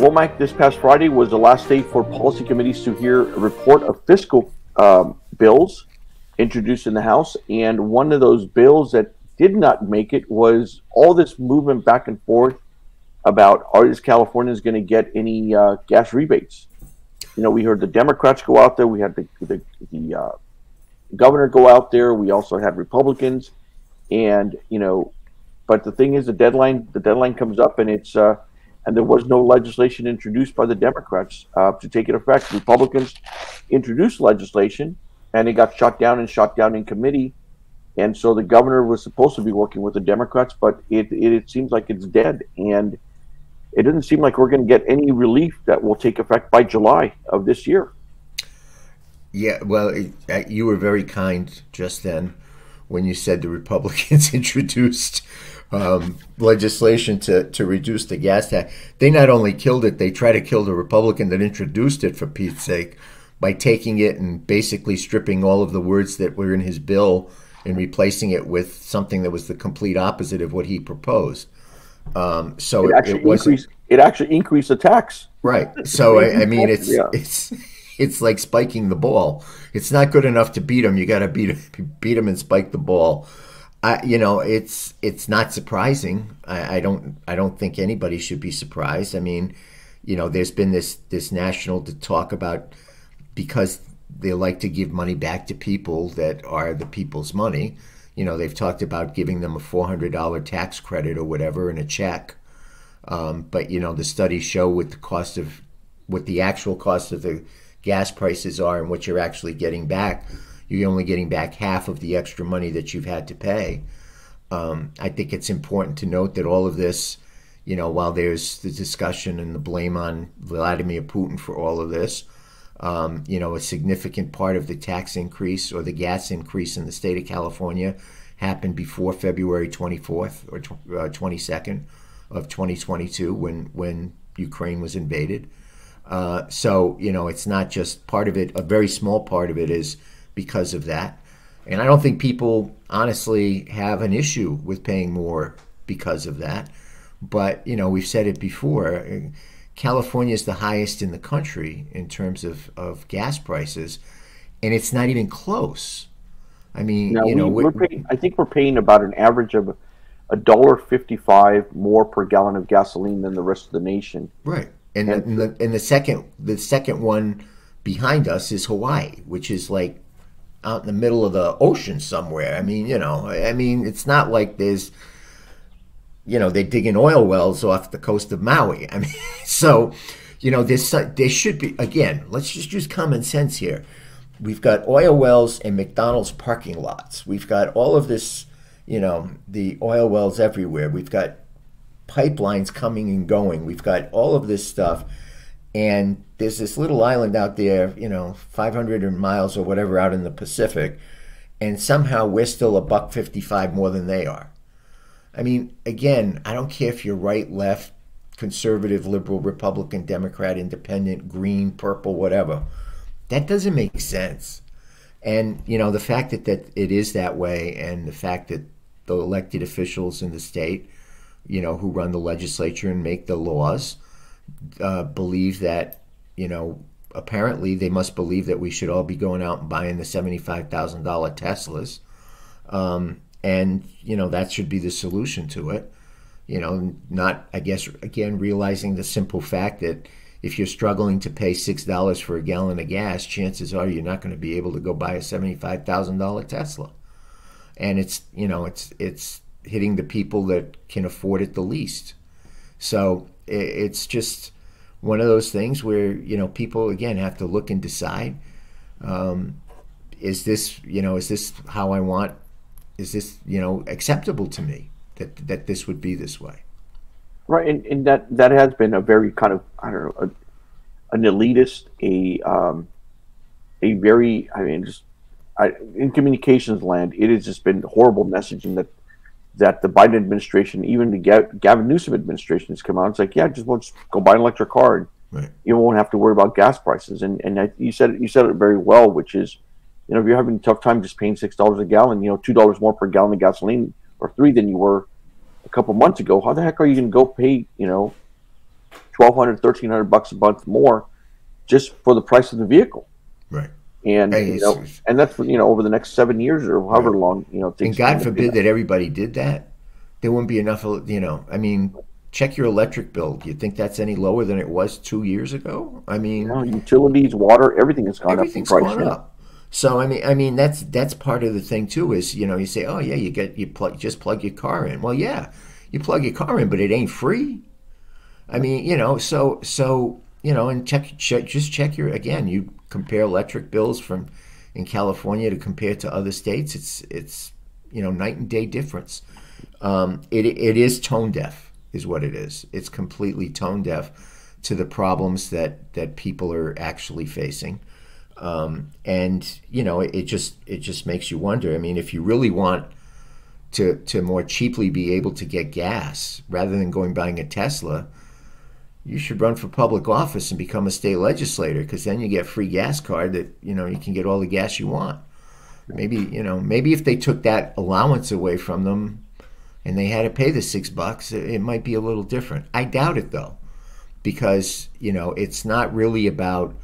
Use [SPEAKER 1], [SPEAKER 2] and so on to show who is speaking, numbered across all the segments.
[SPEAKER 1] Womack this past Friday was the last day for policy committees to hear a report of fiscal bills introduced in the House. And one of those bills that did not make it was all this movement back and forth about, are these Californians going to get any gas rebates? You know, we heard the Democrats go out there. We had the governor go out there. We also had Republicans. And, you know, but the thing is, the deadline comes up, and it's and there was no legislation introduced by the Democrats to take it effect. Republicans introduced legislation, and it got shot down in committee. And so the governor was supposed to be working with the Democrats, but it seems like it's dead. And it doesn't seem like we're going to get any relief that will take effect by July of this year.
[SPEAKER 2] Yeah, well, you were very kind just then when you said the Republicans introduced legislation to reduce the gas tax. They not only killed it, they try to kill the Republican that introduced it, for Pete's sake, by taking it and basically stripping all of the words that were in his bill and replacing it with something that was the complete opposite of what he proposed. So
[SPEAKER 1] it actually increased the tax.
[SPEAKER 2] Right. So I mean, it's like spiking the ball. It's not good enough to beat them. You got to beat them and spike the ball. You know, it's not surprising. I don't think anybody should be surprised. I mean, you know, there's been this national talk about, because they like to give money back to people that are the people's money. You know, they've talked about giving them a $400 tax credit or whatever in a check. But, you know, the studies show what the actual cost of the gas prices are and what you're actually getting back. You're only getting back half of the extra money that you've had to pay. I think it's important to note that all of this, you know, while there's the discussion and the blame on Vladimir Putin for all of this, you know, a significant part of the tax increase or the gas increase in the state of California happened before February 24th or 22nd of 2022 when Ukraine was invaded. So, you know, it's not just part of it. A very small part of it is because of that. And I don't think people honestly have an issue with paying more because of that. But, you know, we've said it before. California is the highest in the country in terms of gas prices, and it's not even close. I mean,
[SPEAKER 1] now,
[SPEAKER 2] you know,
[SPEAKER 1] I think we're paying about an average of $1.55 more per gallon of gasoline than the rest of the nation.
[SPEAKER 2] Right. And the second one behind us is Hawaii, which is like out in the middle of the ocean somewhere. I mean, you know, it's not like there's, you know, they're digging oil wells off the coast of Maui. I mean, so, you know, there should be, again, let's just use common sense here. We've got oil wells and McDonald's parking lots. We've got all of this, you know, the oil wells everywhere. We've got pipelines coming and going. We've got all of this stuff. And there's this little island out there, you know, 500 miles or whatever out in the Pacific. And somehow we're still $1.55 more than they are. I mean, again, I don't care if you're right, left, conservative, liberal, Republican, Democrat, independent, green, purple, whatever. That doesn't make sense. And, you know, the fact that it is that way, and the fact that the elected officials in the state, you know, who run the legislature and make the laws, believe that, you know, apparently they must believe that we should all be going out and buying the $75,000 Teslas. And, you know, that should be the solution to it. You know, not, I guess, again, realizing the simple fact that if you're struggling to pay $6 for a gallon of gas, chances are you're not going to be able to go buy a $75,000 Tesla. And it's, you know, it's hitting the people that can afford it the least. So it's just one of those things where, you know, people, again, have to look and decide, is this how I want? Is this, you know, acceptable to me that this would be this way?
[SPEAKER 1] Right, and that has been a very kind of, I don't know, an elitist, a very, I mean, just in communications land, it has just been horrible messaging that the Biden administration, even the Gavin Newsom administration, has come out. It's like, yeah, just go buy an electric car, and
[SPEAKER 2] right,
[SPEAKER 1] you won't have to worry about gas prices. And you said it very well, which is, you know, if you're having a tough time just paying $6 a gallon, you know, $2 more per gallon of gasoline, or $3 than you were a couple months ago, how the heck are you going to go pay, you know, $1,200, $1,300 a month more just for the price of the vehicle.
[SPEAKER 2] Right.
[SPEAKER 1] And and that's over the next 7 years or however long
[SPEAKER 2] and
[SPEAKER 1] things.
[SPEAKER 2] God forbid that everybody did that, there wouldn't be enough. I mean, check your electric bill. Do you think that's any lower than it was 2 years ago? I mean,
[SPEAKER 1] utilities, water, everything has gone up in price.
[SPEAKER 2] Everything's gone up. So I mean that's part of the thing too. Is you say, oh yeah, just plug your car in. Well, yeah, you plug your car in, but it ain't free. I mean, so and just check your, again, you compare electric bills in California to compare to other states. It's night and day difference. It is tone deaf, is what it is. It's completely tone deaf to the problems that people are actually facing. And it just makes you wonder. I mean, if you really want to more cheaply be able to get gas rather than buying a Tesla, you should run for public office and become a state legislator, because then you get a free gas card that you can get all the gas you want. Maybe if they took that allowance away from them and they had to pay the $6, it might be a little different. I doubt it though, because it's not really about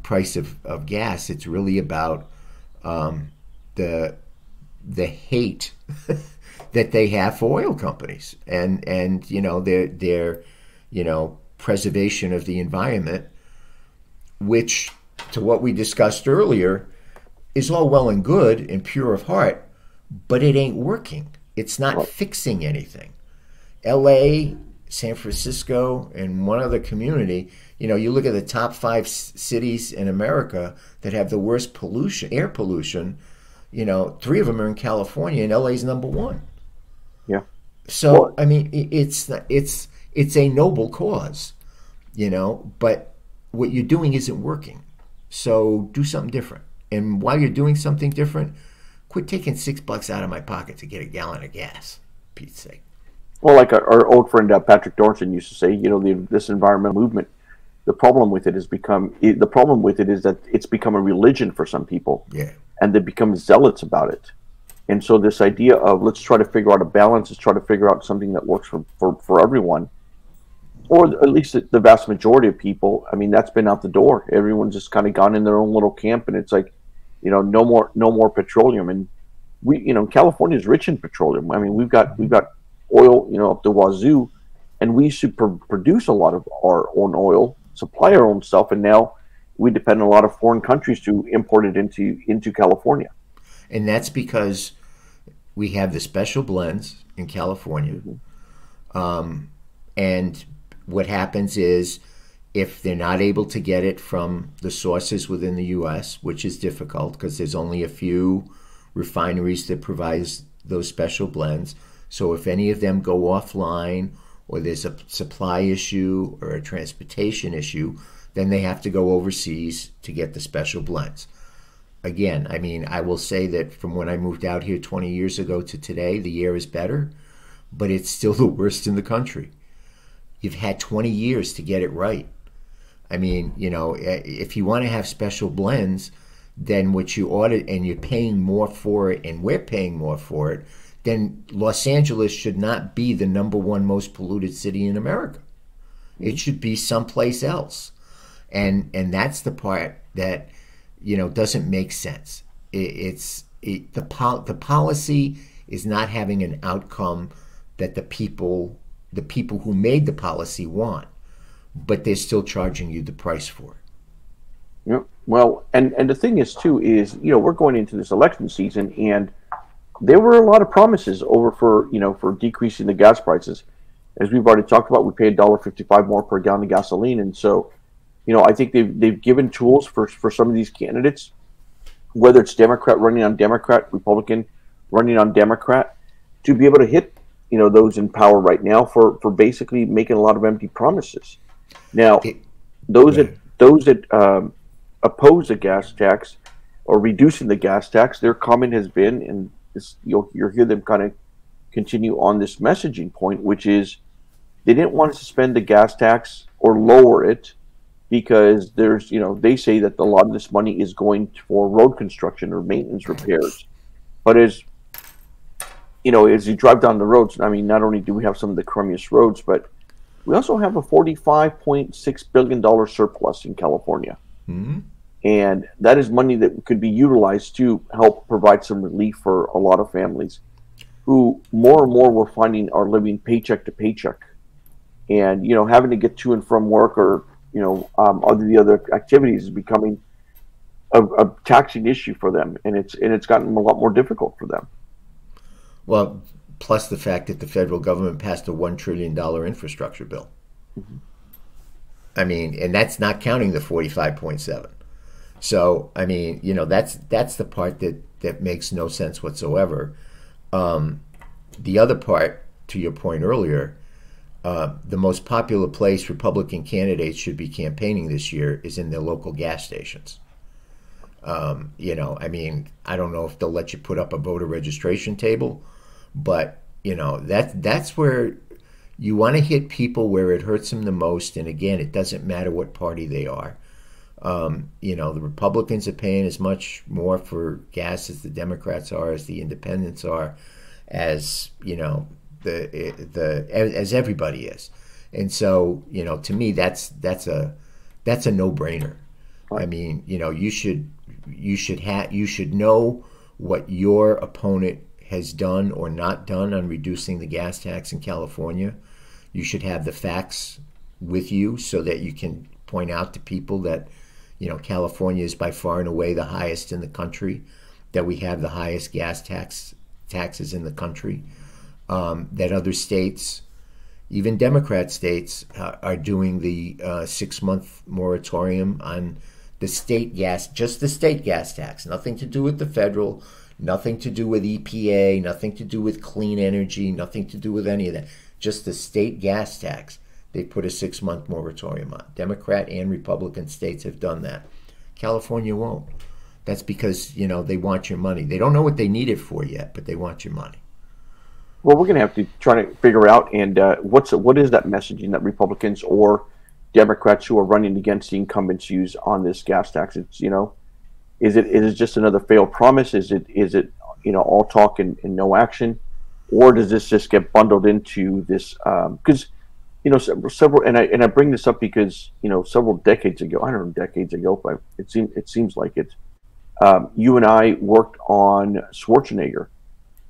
[SPEAKER 2] price of gas. It's really about the hate that they have for oil companies and their preservation of the environment, which, to what we discussed earlier, is all well and good and pure of heart, but it ain't working. It's not fixing anything. LA, San Francisco, and one other community, you look at the top 5 cities in America that have the worst air pollution, 3 of them are in California, and LA's number 1.
[SPEAKER 1] Yeah.
[SPEAKER 2] So, I mean, it's a noble cause, but what you're doing isn't working. So do something different. And while you're doing something different, quit taking $6 out of my pocket to get a gallon of gas, Pete's sake.
[SPEAKER 1] Well, like our old friend Patrick Dorson used to say, this environmental movement, the problem with it is that it's become a religion for some people.
[SPEAKER 2] Yeah.
[SPEAKER 1] And they become zealots about it. And so this idea of let's try to figure out a balance, let's try to figure out something that works for everyone, or at least the vast majority of people. I mean, that's been out the door. Everyone's just kind of gone in their own little camp, and it's like, no more petroleum. And California is rich in petroleum. I mean, we've got oil, up the wazoo, and we should produce a lot of our own oil, supply our own stuff, and now we depend on a lot of foreign countries to import it into California.
[SPEAKER 2] And that's because we have the special blends in California. And what happens is, if they're not able to get it from the sources within the U.S., which is difficult because there's only a few refineries that provide those special blends. So if any of them go offline, or there's a supply issue or a transportation issue, then they have to go overseas to get the special blends. Again, I mean, I will say that from when I moved out here 20 years ago to today, the air is better, but it's still the worst in the country. You've had 20 years to get it right. I mean, if you want to have special blends, then what you order, and you're paying more for it, and we're paying more for it, then Los Angeles should not be the number 1 most polluted city in America. It should be someplace else. And that's the part that doesn't make sense. The policy is not having an outcome that the people who made the policy want, but they're still charging you the price for it.
[SPEAKER 1] Yeah. Well, and the thing is too is we're going into this election season, and there were a lot of promises for decreasing the gas prices. As we've already talked about, we pay $1.55 more per gallon of gasoline, and so I think they've given tools for some of these candidates, whether it's Democrat running on Democrat, Republican running on Democrat, to be able to hit those in power right now for basically making a lot of empty promises. Now, those that oppose the gas tax or reducing the gas tax, their comment has been, and you'll hear them kind of continue on this messaging point, which is they didn't want to suspend the gas tax or lower it because they say that a lot of this money is going for road construction or maintenance repairs. But as you drive down the roads, I mean, not only do we have some of the crummiest roads, but we also have a $45.6 billion surplus in California.
[SPEAKER 2] Mm-hmm.
[SPEAKER 1] And that is money that could be utilized to help provide some relief for a lot of families who more and more we're finding are living paycheck to paycheck. And, having to get to and from work or, the other activities is becoming a taxing issue for them. And it's gotten a lot more difficult for them.
[SPEAKER 2] Well, plus the fact that the federal government passed a $1 trillion infrastructure bill.
[SPEAKER 1] Mm-hmm.
[SPEAKER 2] I mean, and that's not counting the 45.7. So, I mean, that's the part that makes no sense whatsoever. The other part, to your point earlier, the most popular place Republican candidates should be campaigning this year is in their local gas stations. I mean, I don't know if they'll let you put up a voter registration table, but, that's where you want to hit people where it hurts them the most. And again, it doesn't matter what party they are. The Republicans are paying as much more for gas as the Democrats are, as the independents are, as, as everybody is. And so, to me, that's a no-brainer.
[SPEAKER 1] Right.
[SPEAKER 2] I mean, you should know what your opponent has done or not done on reducing the gas tax in California. You should have the facts with you so that you can point out to people that, California is by far and away the highest in the country, that we have the highest gas taxes in the country, that other states, even Democrat states, are doing the 6-month moratorium on the state gas, just the state gas tax, nothing to do with the federal, nothing to do with EPA, nothing to do with clean energy, nothing to do with any of that. Just the state gas tax. They put a 6-month moratorium on. Democrat and Republican states have done that. California won't. That's because, they want your money. They don't know what they need it for yet, but they want your money.
[SPEAKER 1] Well, we're going to have to try to figure out, and what is that messaging that Republicans or Democrats who are running against the incumbents use on this gas tax? It's, is it just another failed promise? Is it all talk and no action, or does this just get bundled into this? Because several, and I bring this up because several decades ago, I don't know decades ago, but it seems like it. You and I worked on Schwarzenegger,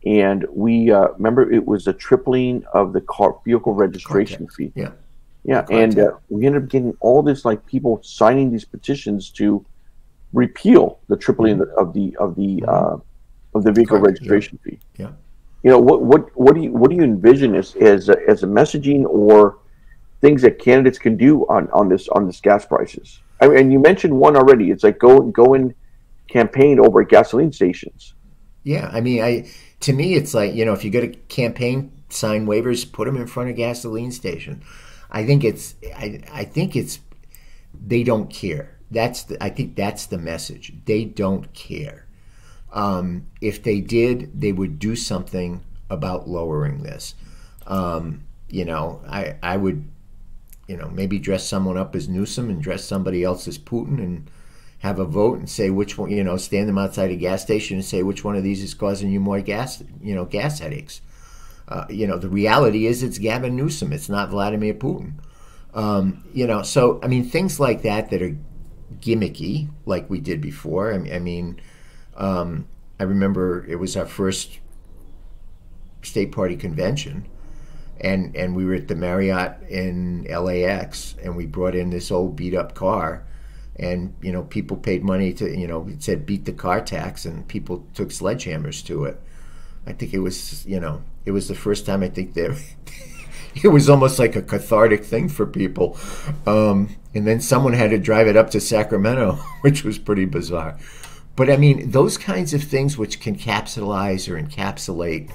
[SPEAKER 1] and we remember it was a tripling of the vehicle registration fee.
[SPEAKER 2] Yeah.
[SPEAKER 1] Yeah, and we ended up getting all this people signing these petitions to repeal the tripling of the vehicle registration fee.
[SPEAKER 2] Yeah.
[SPEAKER 1] What do you envision as a messaging or things that candidates can do on this gas prices? I mean, and you mentioned one already. It's like go and campaign over at gasoline stations.
[SPEAKER 2] Yeah, I mean, to me, it's like if you go to campaign sign waivers, put them in front of gasoline station. I think it's they don't care. I think that's the message. They don't care. If they did, they would do something about lowering this. I would, maybe dress someone up as Newsom and dress somebody else as Putin and have a vote and say which one, stand them outside a gas station and say which one of these is causing you more gas headaches. The reality is it's Gavin Newsom. It's not Vladimir Putin. So, I mean, things like that are gimmicky, like we did before. I remember it was our first state party convention, and we were at the Marriott in LAX, and we brought in this old beat-up car, and, people paid money to, it said beat the car tax, and people took sledgehammers to it. I think it was the first time I think that it was almost like a cathartic thing for people. And then someone had to drive it up to Sacramento, which was pretty bizarre. But I mean, those kinds of things which can capitalize or encapsulate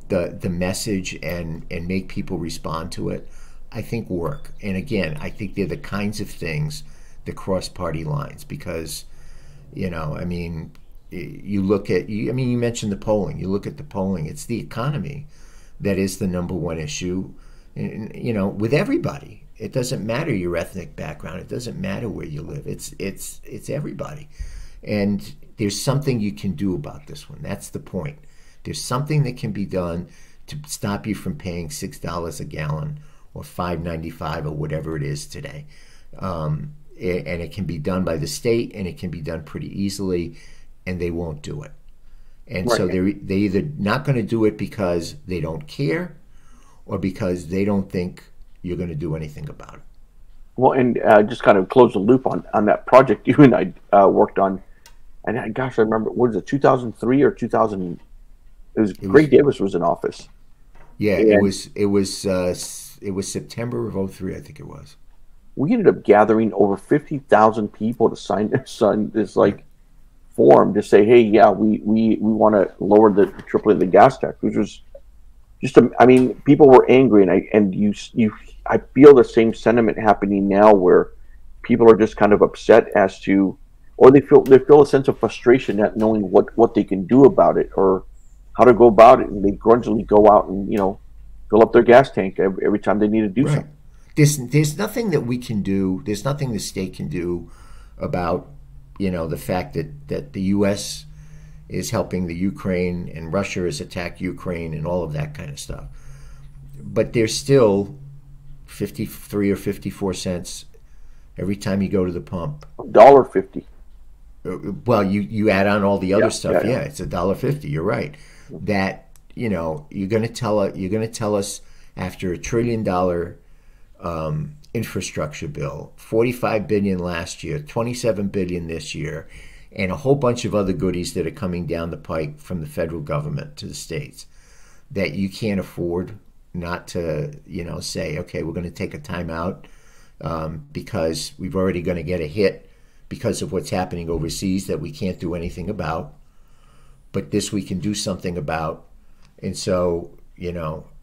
[SPEAKER 2] the message and make people respond to it, I think work. And again, I think they're the kinds of things that cross party lines because, you look at, you mentioned the polling. You look at the polling, it's the economy that is the number one issue, with everybody. It doesn't matter your ethnic background. It doesn't matter where you live. It's everybody. And there's something you can do about this one. That's the point. There's something that can be done to stop you from paying $6 a gallon or 595 or whatever it is today. And it can be done by the state, and it can be done pretty easily, and they won't do it. And so
[SPEAKER 1] Right.
[SPEAKER 2] they either not going to do it because they don't care, or because they don't think you're going to do anything about it.
[SPEAKER 1] Well, and just kind of close the loop on that project you and I worked on. And gosh, I remember, what was it, 2003 or 2000? It was
[SPEAKER 2] It was
[SPEAKER 1] Greg Davis was in office.
[SPEAKER 2] Yeah,
[SPEAKER 1] And
[SPEAKER 2] it was September of '03, I think it was.
[SPEAKER 1] we ended up gathering over 50,000 people to sign this like form to say, hey, yeah, we want to lower the tripling the gas tax, which was just I mean, people were angry, and I feel the same sentiment happening now, where people are just kind of upset as to, or they feel a sense of frustration not knowing what they can do about it or how to go about it, and they grudgingly go out and fill up their gas tank every time they need to do
[SPEAKER 2] Right.
[SPEAKER 1] something.
[SPEAKER 2] There's nothing that we can do. There's nothing the state can do about the fact that the U.S. is helping the Ukraine and Russia has attacked Ukraine and all of that kind of stuff. But there's still 53 or 54 cents every time you go to the pump.
[SPEAKER 1] $1.50.
[SPEAKER 2] Well, you add on all the other
[SPEAKER 1] Yeah,
[SPEAKER 2] stuff.
[SPEAKER 1] yeah,
[SPEAKER 2] Yeah, it's $1.50. You're right. That you're gonna tell us after $1 trillion infrastructure bill, 45 billion last year, 27 billion this year, and a whole bunch of other goodies that are coming down the pike from the federal government to the states, that you can't afford not to, say, okay, we're going to take a timeout because we've already going to get a hit because of what's happening overseas that we can't do anything about, but this we can do something about. And so,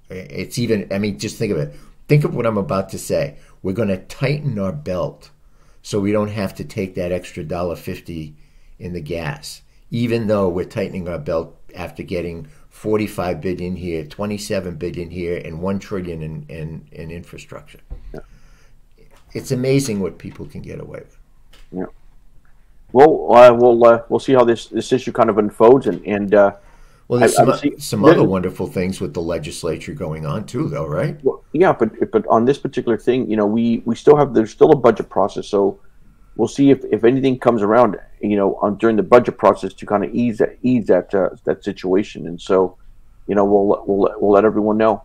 [SPEAKER 2] it's even, I mean, just think of it. Think of what I'm about to say. We're going to tighten our belt so we don't have to take that extra $1.50 in the gas, even though we're tightening our belt after getting 45 billion here, 27 billion here, and 1 trillion in infrastructure. It's amazing what people can get away with.
[SPEAKER 1] Yeah. Well, we'll see how this issue kind of unfolds, and
[SPEAKER 2] Well, there's
[SPEAKER 1] I'm seeing.
[SPEAKER 2] some other wonderful things with the legislature going on too, though, right?
[SPEAKER 1] Well, yeah, but on this particular thing, we still have, there's still a budget process, so we'll see if anything comes around, during the budget process to kind of ease that situation, and so, we'll let everyone know.